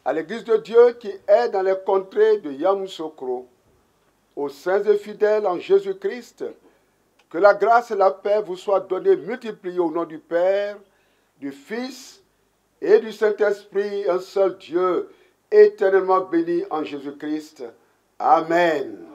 À l'Église de Dieu qui est dans les contrées de Yamoussoukro, aux saints et fidèles en Jésus-Christ, que la grâce et la paix vous soient données, multipliées au nom du Père, du Fils et du Saint-Esprit, un seul Dieu, éternellement béni en Jésus-Christ. Amen.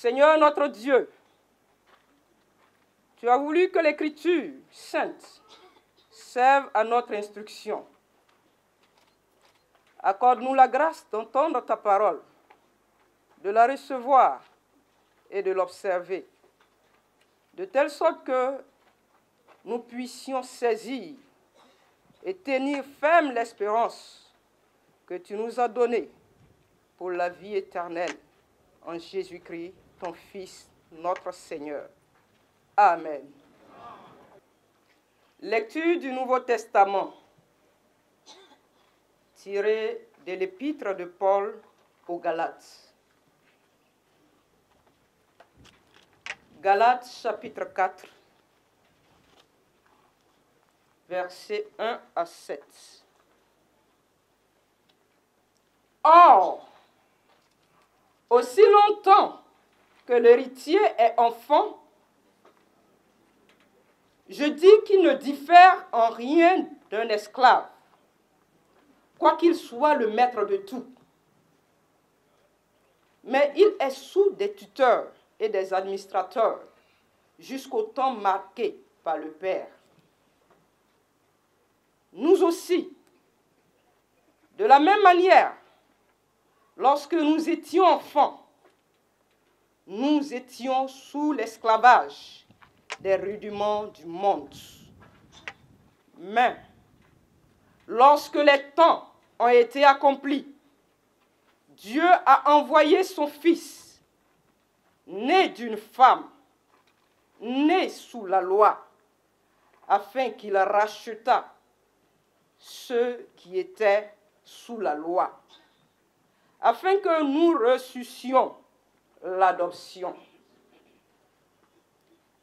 Seigneur notre Dieu, tu as voulu que l'Écriture sainte serve à notre instruction. Accorde-nous la grâce d'entendre ta parole, de la recevoir et de l'observer, de telle sorte que nous puissions saisir et tenir ferme l'espérance que tu nous as donnée pour la vie éternelle en Jésus-Christ, ton Fils, notre Seigneur. Amen. Lecture du Nouveau Testament. tiré de l'épître de Paul aux Galates. Galates chapitre 4, versets 1 à 7. Or, aussi longtemps que l'héritier est enfant, je dis qu'il ne diffère en rien d'un esclave, quoiqu'il soit le maître de tout. Mais il est sous des tuteurs et des administrateurs jusqu'au temps marqué par le Père. Nous aussi, de la même manière, lorsque nous étions enfants, nous étions sous l'esclavage des rudiments du monde. Mais lorsque les temps ont été accomplis, Dieu a envoyé son Fils, né d'une femme, né sous la loi, afin qu'il rachetât ceux qui étaient sous la loi, afin que nous reçussions l'adoption.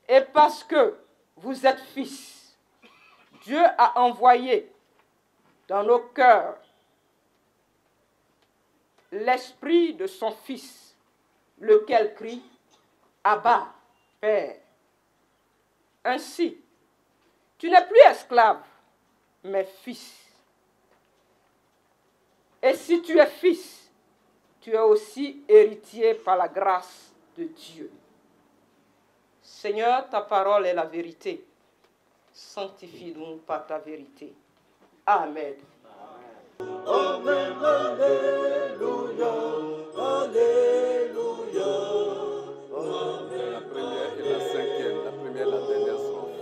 Et parce que vous êtes fils, Dieu a envoyé dans nos cœurs l'esprit de son Fils, lequel crie « Abba, Père ». Ainsi, tu n'es plus esclave, mais fils. Et si tu es fils, tu es aussi héritier par la grâce de Dieu. Seigneur, ta parole est la vérité. Sanctifie-nous par ta vérité. Amen. Amen, alléluia, alléluia, amen. La première et la cinquième, la première et la dernière strophe.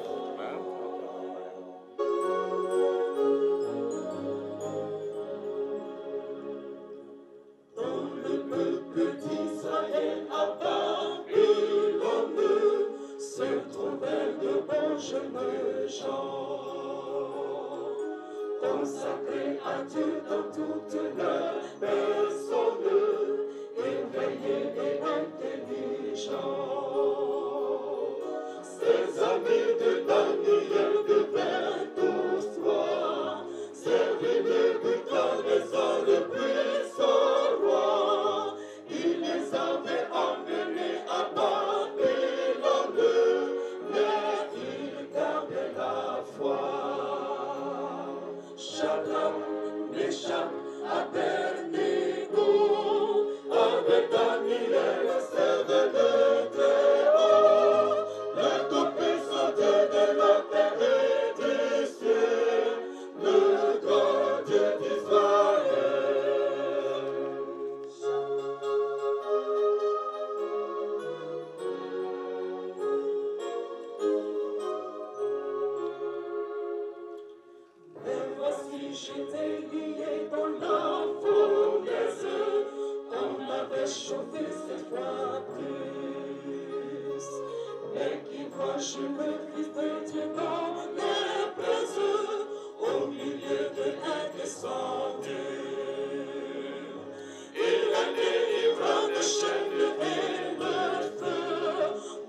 Dans le peuple d'Israël à Babylone se trouvèrent de bons jeunes gens, consacrés à Dieu dans toute leur personne, éveillés et intelligents. Ces amis de Daniel devinrent tous rois, servis Nebuchadnezzar le puissant roi. Il les avait emmenés à Babylone, mais ils gardaient la foi. Shadrach, Meshach, Abednego, avec Daniel servaient le Très-Haut, le Tout-Puissant Dieu de la terre et du ciel, le grand Dieu d'Israël. Mais voici, j'étais lié dans la fournaise, on m'avait chauffé cette fois plus. Mais qui proche le Fils de Dieu dans les braises, au milieu de l'indescendue. Il a délivré de chaînes et le feu,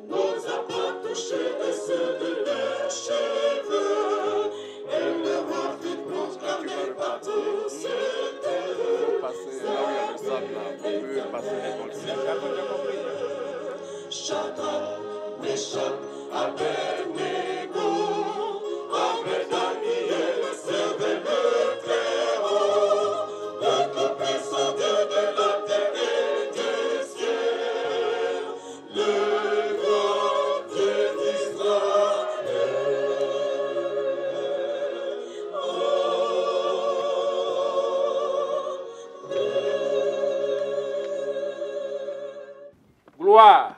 nous a pas touché de ceux de leurs cheveux. Et le roi fut proclamé partout sur terre. Passer là où il y a le sable, là, on peut passer les volets. Shadrach, Meshach, Abednego, avec Daniel servait le Très-Haut, le Tout-Puissant Dieu de la terre et du ciel, le grand Dieu d'Israël. Gloire,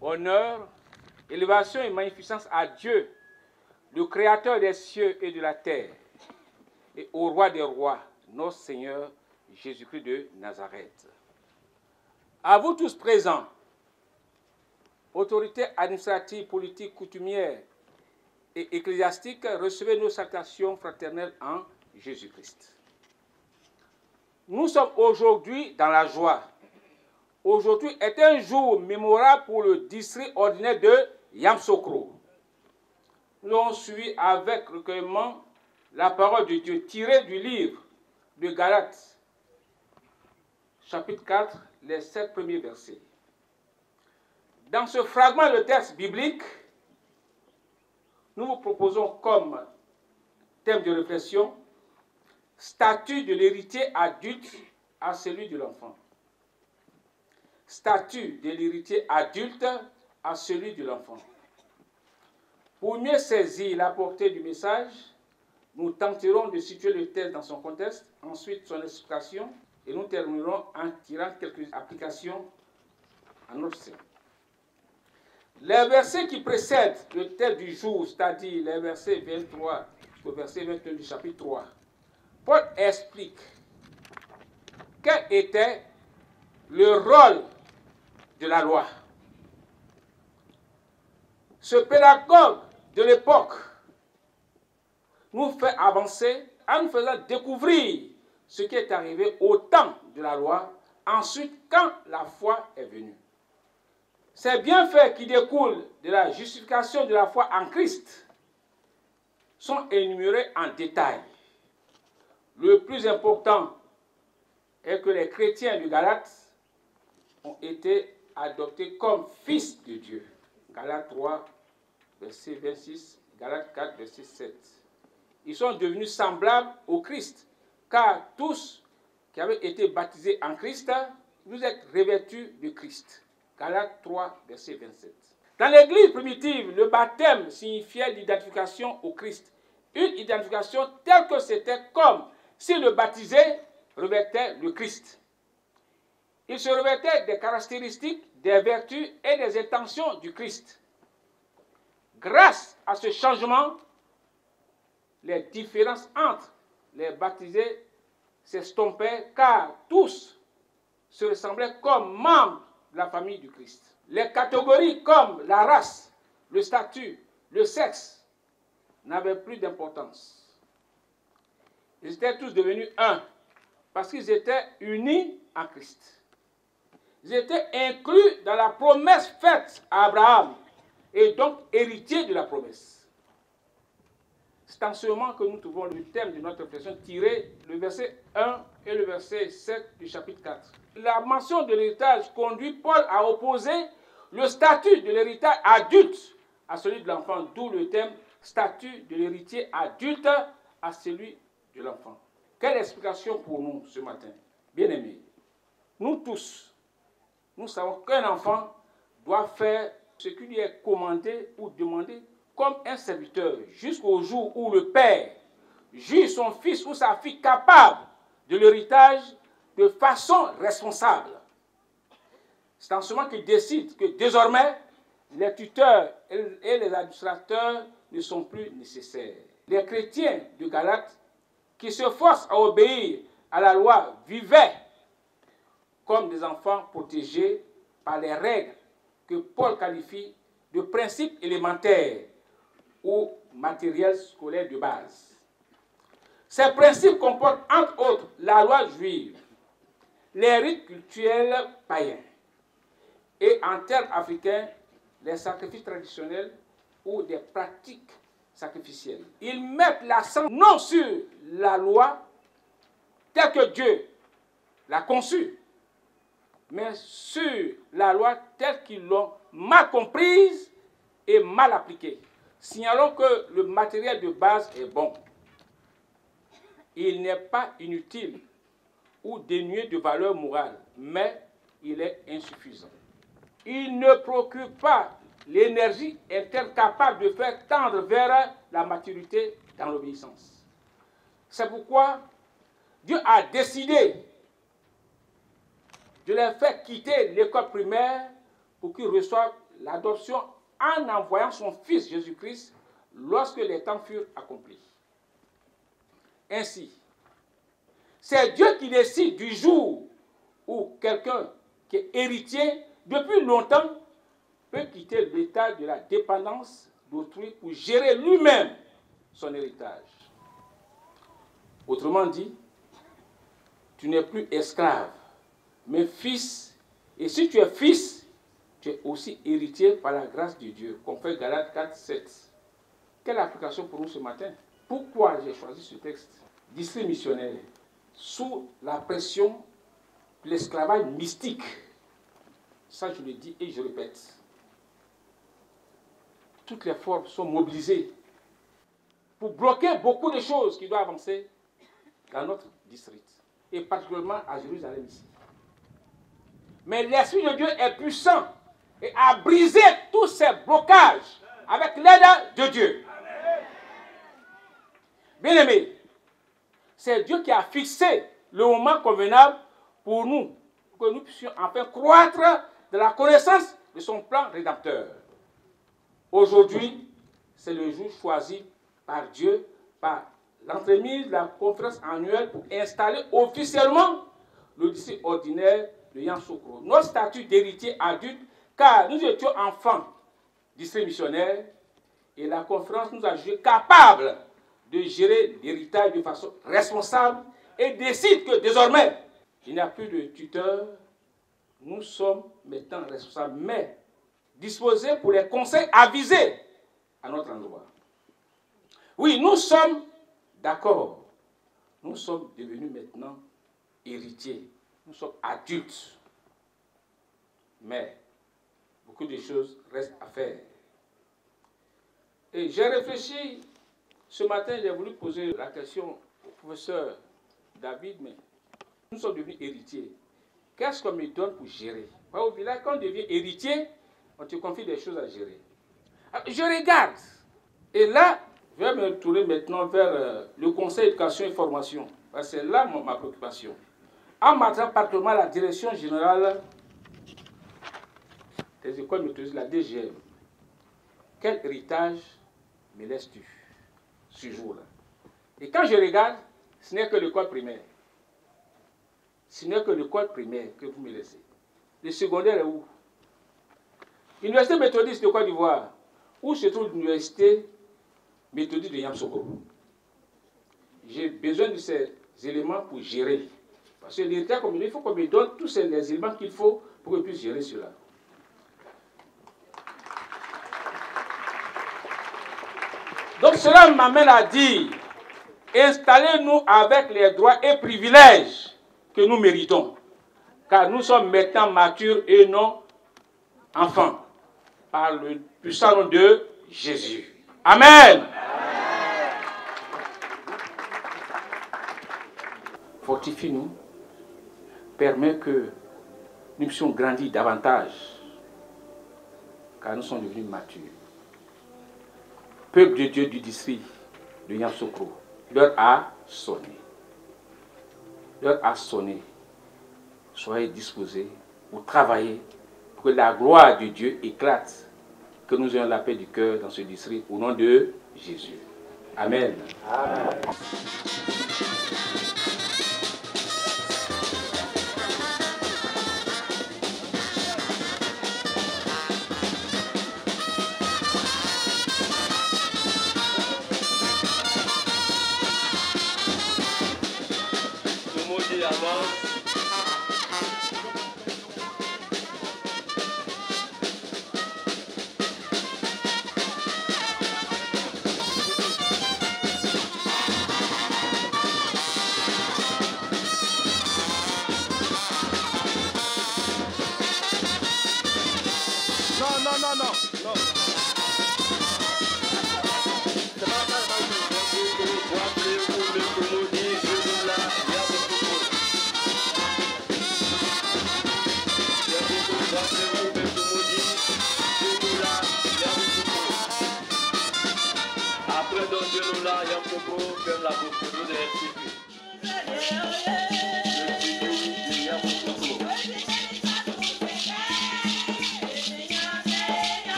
honneur, élévation et magnificence à Dieu, le Créateur des cieux et de la terre, et au Roi des rois, notre Seigneur Jésus-Christ de Nazareth. À vous tous présents, autorités administratives, politiques, coutumières et ecclésiastiques, recevez nos salutations fraternelles en Jésus-Christ. Nous sommes aujourd'hui dans la joie. Aujourd'hui est un jour mémorable pour le district ordinaire de Yamoussoukro. Nous avons suivi avec recueillement la parole de Dieu tirée du livre de Galates, chapitre 4, les 7 premiers versets. Dans ce fragment de texte biblique, nous vous proposons comme thème de réflexion statut de l'héritier adulte à celui de l'enfant. Statut de l'héritier adulte à celui de l'enfant. Pour mieux saisir la portée du message, nous tenterons de situer le texte dans son contexte, ensuite son explication, et nous terminerons en tirant quelques applications à notre sein. Les versets qui précèdent le texte du jour, c'est-à-dire les versets 23 jusqu'au verset 21 du chapitre 3, Paul explique quel était le rôle de la loi. Ce pédagogue de l'époque nous fait avancer en nous faisant découvrir ce qui est arrivé au temps de la loi, ensuite quand la foi est venue. Ces bienfaits qui découlent de la justification de la foi en Christ sont énumérés en détail. Le plus important est que les chrétiens du Galates ont été adoptés comme fils de Dieu. Galates 3, verset 26, Galates 4, verset 7. Ils sont devenus semblables au Christ, car tous qui avaient été baptisés en Christ, vous êtes revêtus de Christ. Galates 3, verset 27. Dans l'Église primitive, le baptême signifiait l'identification au Christ. Une identification telle que c'était comme si le baptisé revêtait le Christ. Il se revêtait des caractéristiques, des vertus et des intentions du Christ. Grâce à ce changement, les différences entre les baptisés s'estompaient car tous se ressemblaient comme membres de la famille du Christ. Les catégories comme la race, le statut, le sexe n'avaient plus d'importance. Ils étaient tous devenus un parce qu'ils étaient unis en Christ. Ils étaient inclus dans la promesse faite à Abraham et donc héritiers de la promesse. C'est en ce moment que nous trouvons le thème de notre réflexion tiré le verset 1 et le verset 7 du chapitre 4. La mention de l'héritage conduit Paul à opposer le statut de l'héritage adulte à celui de l'enfant, d'où le thème statut de l'héritier adulte à celui de l'enfant. Quelle explication pour nous ce matin? Bien-aimés, nous tous, nous savons qu'un enfant doit faire ce qui lui est commandé ou demandé comme un serviteur, jusqu'au jour où le père juge son fils ou sa fille capable de l'héritage de façon responsable. C'est en ce moment qu'il décide que désormais, les tuteurs et les administrateurs ne sont plus nécessaires. Les chrétiens de Galates qui se forcent à obéir à la loi vivaient comme des enfants protégés par les règles que Paul qualifie de principes élémentaires ou matériels scolaires de base. Ces principes comportent entre autres la loi juive, les rites cultuels païens et en termes africains, les sacrifices traditionnels ou des pratiques sacrificielles. Ils mettent l'accent non sur la loi telle que Dieu l'a conçue, mais sur la loi telle qu'ils l'ont mal comprise et mal appliquée. Signalons que le matériel de base est bon. Il n'est pas inutile ou dénué de valeur morale, mais il est insuffisant. Il ne procure pas l'énergie interne capable de faire tendre vers la maturité dans l'obéissance. C'est pourquoi Dieu a décidé de les faire quitter l'école primaire pour qu'ils reçoivent l'adoption en envoyant son Fils Jésus-Christ lorsque les temps furent accomplis. Ainsi, c'est Dieu qui décide du jour où quelqu'un qui est héritier depuis longtemps peut quitter l'état de la dépendance d'autrui pour gérer lui-même son héritage. Autrement dit, tu n'es plus esclave, mais fils. Et si tu es fils, tu es aussi héritier par la grâce de Dieu. Comme fait Galates 4, 7. Quelle application pour nous ce matin? Pourquoi j'ai choisi ce texte? District missionnaire, sous la pression de l'esclavage mystique. Ça, je le dis et je répète. Toutes les forces sont mobilisées pour bloquer beaucoup de choses qui doivent avancer dans notre district, et particulièrement à Jérusalem ici. Mais l'Esprit de Dieu est puissant et a brisé tous ces blocages avec l'aide de Dieu. Bien-aimés, c'est Dieu qui a fixé le moment convenable pour nous que nous puissions enfin croître de la connaissance de son plan rédempteur. Aujourd'hui, c'est le jour choisi par Dieu, par l'entremise de la conférence annuelle pour installer officiellement le district ordinaire de Yamoussoukro. Notre statut d'héritier adulte, car nous étions enfants district missionnaire, et la conférence nous a jugés capables de gérer l'héritage de façon responsable et décide que désormais, il n'y a plus de tuteur. Nous sommes maintenant responsables, mais disposés pour les conseils avisés à notre endroit. Oui, nous sommes d'accord. Nous sommes devenus maintenant héritiers. Nous sommes adultes. Mais beaucoup de choses restent à faire. Et j'ai réfléchi, ce matin, j'ai voulu poser la question au professeur David, mais nous sommes devenus héritiers. Qu'est-ce qu'on me donne pour gérer? Au village, quand on devient héritier, on te confie des choses à gérer. Alors, je regarde. Et là, je vais me tourner maintenant vers le conseil d'éducation et formation. C'est là ma préoccupation. En matière particulièrement la direction générale des écoles méthodistes, la DGM. Quel héritage me laisses-tu ce jour-là? Et quand je regarde, ce n'est que l'école primaire. Ce n'est que l'école primaire que vous me laissez. Le secondaire est où? L'université méthodiste de Côte d'Ivoire. Où se trouve l'université méthodiste de Yamoussoukro? J'ai besoin de ces éléments pour gérer. Parce que l'État communal, il faut qu'on me donne tous les éléments qu'il faut pour que je puisse gérer cela. Donc cela m'amène à dire, installez-nous avec les droits et privilèges que nous méritons. Car nous sommes maintenant matures et non enfants. Par le puissant nom de Jésus. Amen. Fortifie-nous, permet que nous puissions grandir davantage, car nous sommes devenus matures. Peuple de Dieu du district de Yamoussoukro, l'heure a sonné. L'heure a sonné. Soyez disposés pour travailler pour que la gloire de Dieu éclate, que nous ayons la paix du cœur dans ce district au nom de Jésus. Amen. Amen.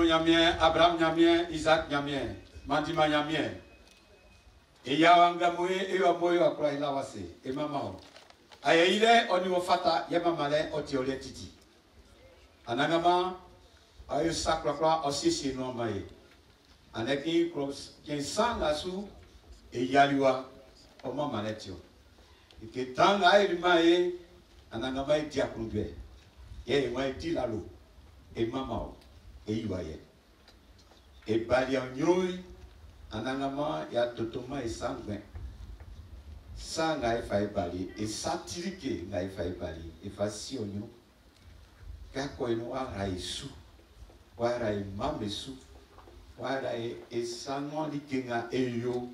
nyamien, Abraham nyamien, Isaac nyamien, Mandima nyamien. Et Yawangamoye et Yamoyo akura ilawase, et maman. Ayeile oniwofata yamamale otiole titi. Anangama ayo sakrakra osisi no maye. Aneki cross ken sanga su e yaliwa oma maletio. Ike tanga e maye anangama e diakrube. Ye wa ti lalo e mama e iwaye. E balia nyoi anangama ya totoma e sangwe. Sanga e fa e bali e satirike na e fa e bali e fa si onyo. Kako eno wa raisu. Wa rai mamesu. Wala e sanwa likenga eyo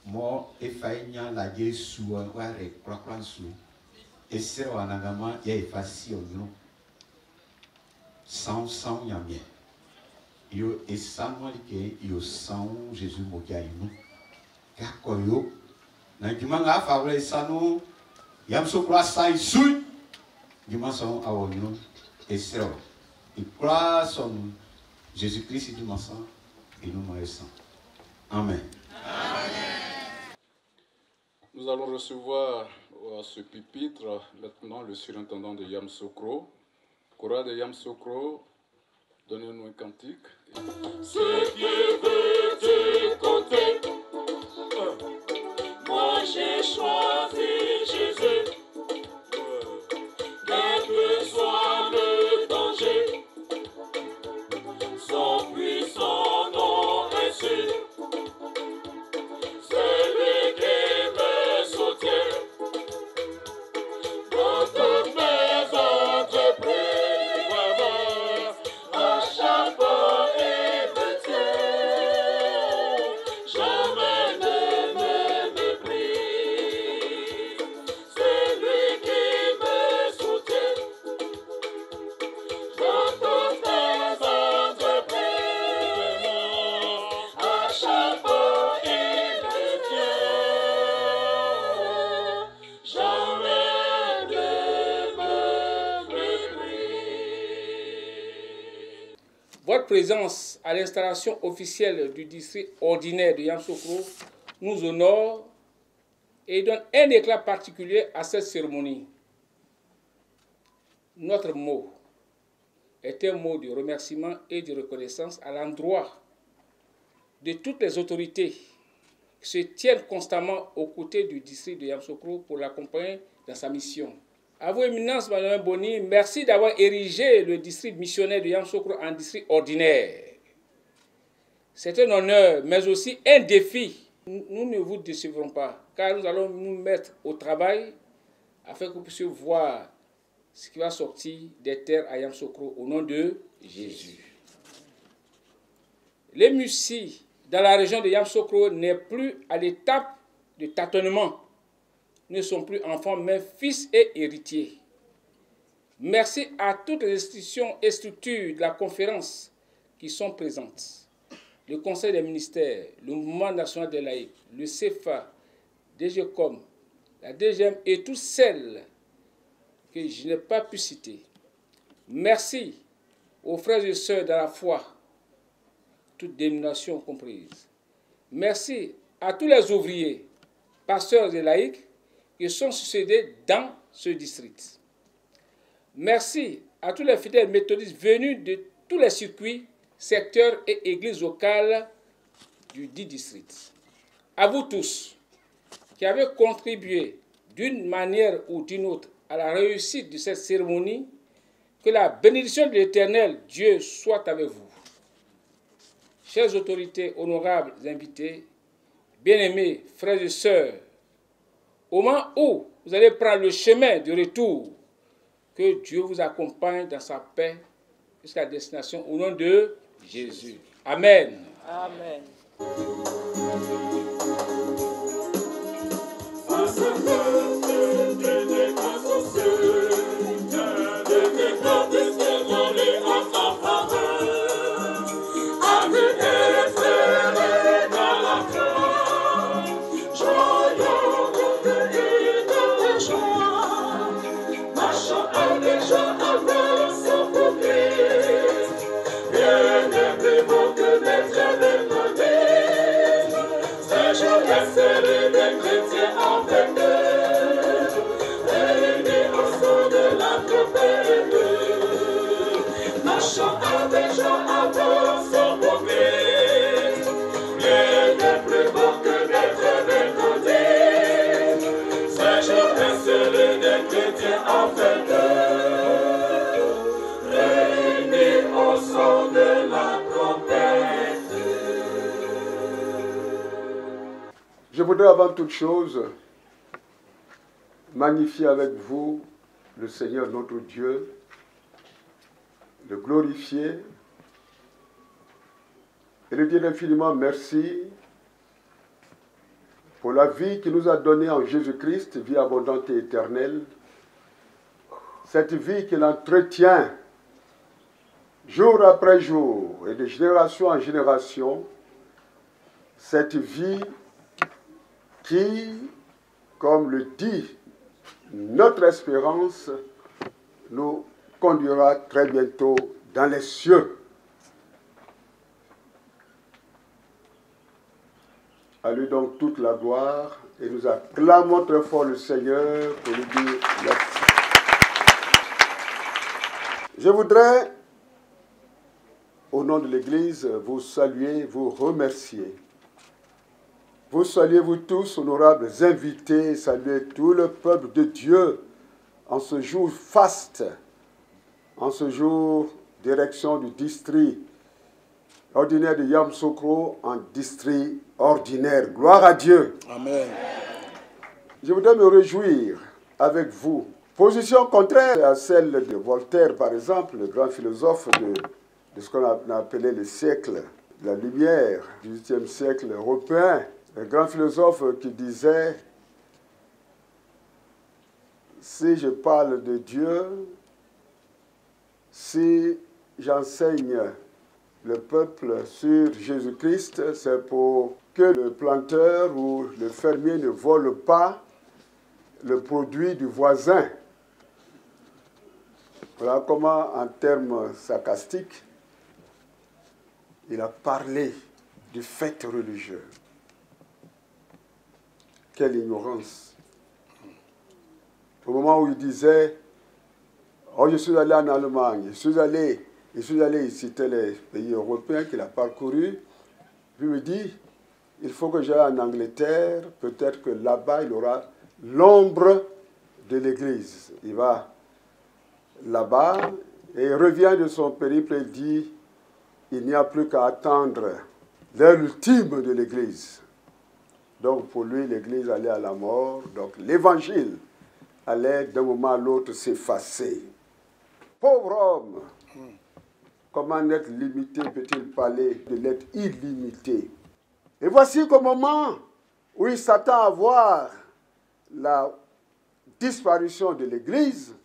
mo e fainya la Yesu ware kwakwansu e sero anagama ya e fasi onyo sans nyamie yo e sanwa like yo sans Jésus mokia inu kakoyo na jumanga favre sanu yamso kwa sai sui jumason awonyo e sero e kwa son Jésus Christ du masan et nous meurons. Amen. Nous allons recevoir à ce pupitre maintenant le surintendant de Yamsokro. Chorale de Yamsokro, donnez-nous un cantique. Ce qui veut te compter, moi j'ai choisi Jésus. Quel que soit le danger, son puissant nom est sûr. C'est lui qui me soutient dans toutes mes entreprises. À chaque pas il me tient, jamais ne me méprise. C'est lui qui me soutient dans toutes mes entreprises. À chaque pas il me tient, jamais ne me méprise. Votre présence à l'installation officielle du district ordinaire de Yamsokro nous honore et donne un éclat particulier à cette cérémonie. Notre mot est un mot de remerciement et de reconnaissance à l'endroit de toutes les autorités qui se tiennent constamment aux côtés du district de Yamsokro pour l'accompagner dans sa mission. À vous, Éminence, Madame Boni, merci d'avoir érigé le district missionnaire de Yamsokro en district ordinaire. C'est un honneur, mais aussi un défi. Nous ne vous décevrons pas, car nous allons nous mettre au travail afin que vous puissiez voir ce qui va sortir des terres à Yamsokro au nom de Jésus. Les Mussi dans la région de Yamsokro n'est plus à l'étape de tâtonnement. Ne sont plus enfants, mais fils et héritiers. Merci à toutes les institutions et structures de la conférence qui sont présentes. Le Conseil des ministères, le Mouvement national des laïcs, le CFA, DGCOM, la DGM et toutes celles que je n'ai pas pu citer. Merci aux frères et sœurs de la foi, toutes dénominations comprises. Merci à tous les ouvriers, pasteurs et laïcs qui sont succédés dans ce district. Merci à tous les fidèles méthodistes venus de tous les circuits, secteurs et églises locales du dit district. À vous tous qui avez contribué d'une manière ou d'une autre à la réussite de cette cérémonie, que la bénédiction de l'Éternel Dieu soit avec vous. Chères autorités, honorables invités, bien-aimés frères et sœurs, au moment où vous allez prendre le chemin de retour, que Dieu vous accompagne dans sa paix jusqu'à la destination au nom de Jésus. Amen. Amen. Bien-aimé voudrais avant toute chose magnifier avec vous le Seigneur notre Dieu, le glorifier et lui dire infiniment merci pour la vie qu'il nous a donnée en Jésus-Christ, vie abondante et éternelle. Cette vie qu'il entretient jour après jour et de génération en génération. Cette vie qui, comme le dit notre espérance, nous conduira très bientôt dans les cieux. À lui donc toute la gloire et nous acclamons très fort le Seigneur pour lui dire merci. Je voudrais, au nom de l'Église, vous saluer, vous remercier. Vous saluez vous tous, honorables invités, saluez tout le peuple de Dieu en ce jour faste, en ce jour d'érection du district ordinaire de Yamoussoukro en district ordinaire. Gloire à Dieu. Amen. Je voudrais me réjouir avec vous. Position contraire à celle de Voltaire, par exemple, le grand philosophe de ce qu'on a appelé le siècle de la lumière, du XVIIIe siècle européen. Un grand philosophe qui disait, si je parle de Dieu, si j'enseigne le peuple sur Jésus-Christ, c'est pour que le planteur ou le fermier ne vole pas le produit du voisin. Voilà comment, en termes sarcastiques, il a parlé du fait religieux. Quelle ignorance. Au moment où il disait, oh, je suis allé en Allemagne, je suis allé, il citait les pays européens qu'il a parcourus. Puis il me dit, il faut que j'aille en Angleterre, peut-être que là-bas il aura l'ombre de l'Église. Il va là-bas et il revient de son périple et il dit, il n'y a plus qu'à attendre l'heure ultime de l'Église. Donc pour lui, l'Église allait à la mort. Donc l'Évangile allait d'un moment à l'autre s'effacer. Pauvre homme, comment n'être limité peut-il parler de l'être illimité? Et voici qu'au moment où il s'attend à voir la disparition de l'Église,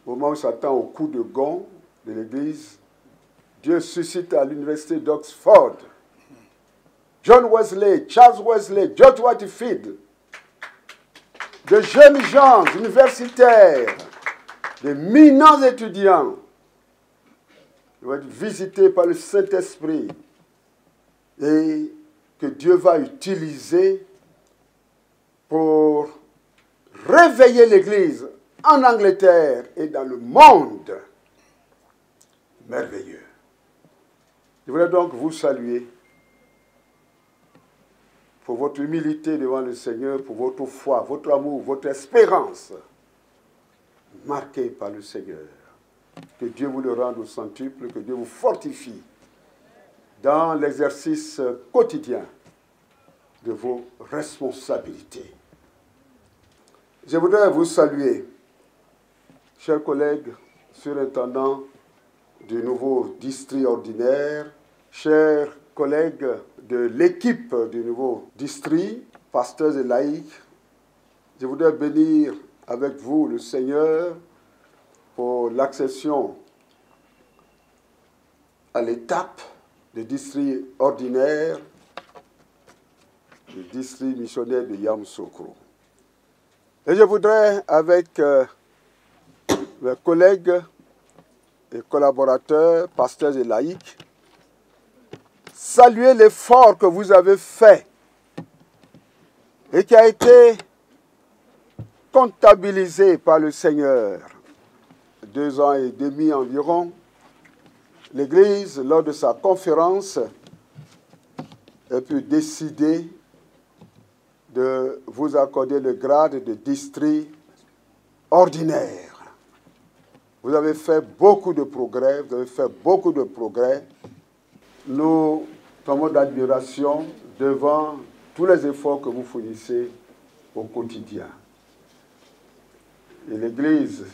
au moment où il s'attend au coup de gong de l'Église, Dieu suscite à l'université d'Oxford John Wesley, Charles Wesley, George Whitefield, de jeunes gens universitaires, de éminents étudiants, qui vont être visités par le Saint-Esprit et que Dieu va utiliser pour réveiller l'Église en Angleterre et dans le monde. Merveilleux. Je voulais donc vous saluer pour votre humilité devant le Seigneur, pour votre foi, votre amour, votre espérance, marquée par le Seigneur. Que Dieu vous le rende au centuple, que Dieu vous fortifie dans l'exercice quotidien de vos responsabilités. Je voudrais vous saluer, chers collègues, surintendants du nouveau district ordinaire, chers collègues de l'équipe du nouveau district, pasteurs et laïcs. Je voudrais bénir avec vous le Seigneur pour l'accession à l'étape du district ordinaire, du district missionnaire de Yamoussoukro. Et je voudrais, avec mes collègues et collaborateurs, pasteurs et laïcs, saluer l'effort que vous avez fait et qui a été comptabilisé par le Seigneur. 2 ans et demi environ, l'Église, lors de sa conférence, a pu décider de vous accorder le grade de district ordinaire. Vous avez fait beaucoup de progrès, Nous tombons d'admiration devant tous les efforts que vous fournissez au quotidien. Et l'Église,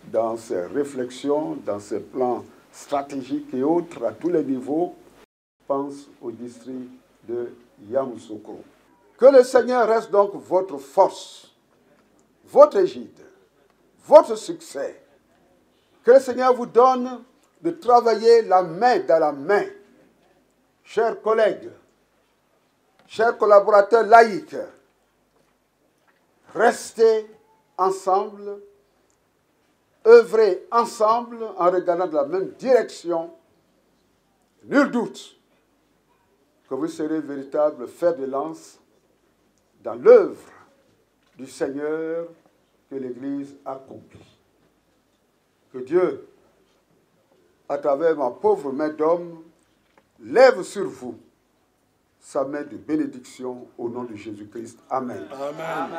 dans ses réflexions, dans ses plans stratégiques et autres, à tous les niveaux, pense au district de Yamoussoukro. Que le Seigneur reste donc votre force, votre égide, votre succès. Que le Seigneur vous donne de travailler la main dans la main. Chers collègues, chers collaborateurs laïcs, restez ensemble, œuvrez ensemble en regardant dans la même direction. Nul doute que vous serez véritable fer de lance dans l'œuvre du Seigneur que l'Église accomplit. Que Dieu, à travers ma pauvre main d'homme, lève sur vous sa main de bénédiction au nom de Jésus-Christ. Amen. Amen.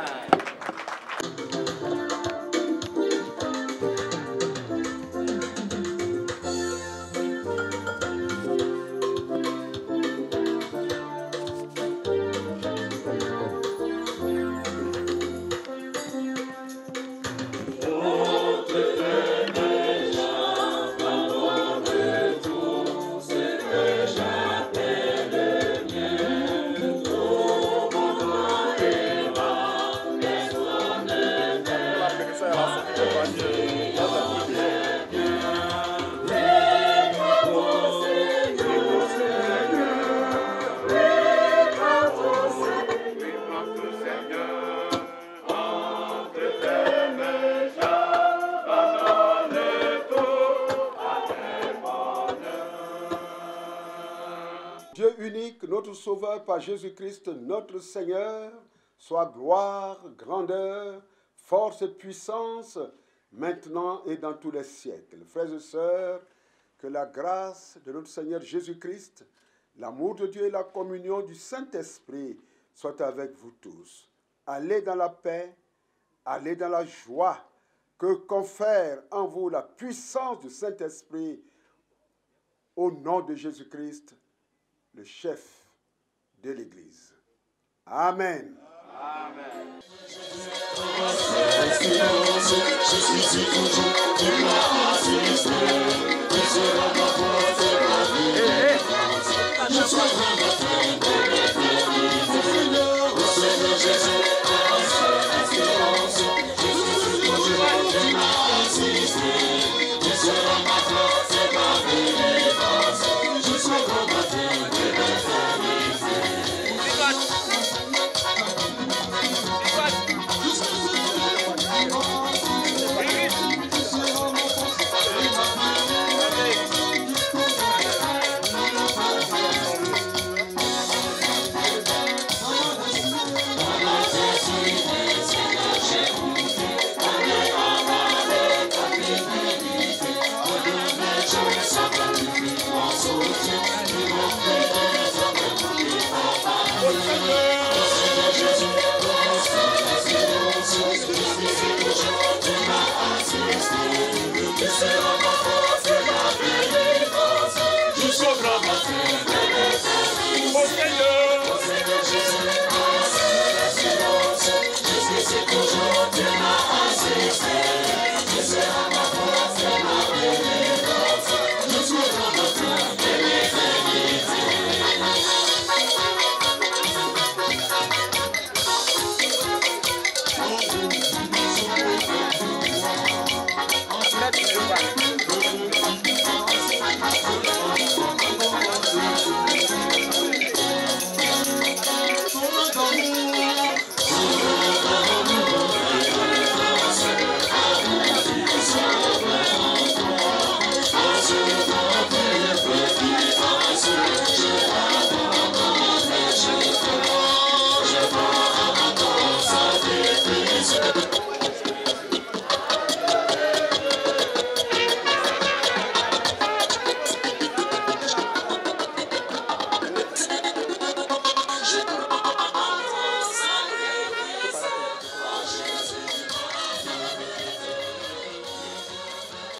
Dieu unique, notre Sauveur par Jésus-Christ, notre Seigneur, soit gloire, grandeur, force et puissance, maintenant et dans tous les siècles. Frères et sœurs, que la grâce de notre Seigneur Jésus-Christ, l'amour de Dieu et la communion du Saint-Esprit soient avec vous tous. Allez dans la paix, allez dans la joie que confère en vous la puissance du Saint-Esprit au nom de Jésus-Christ, le chef de l'Église. Amen. Amen.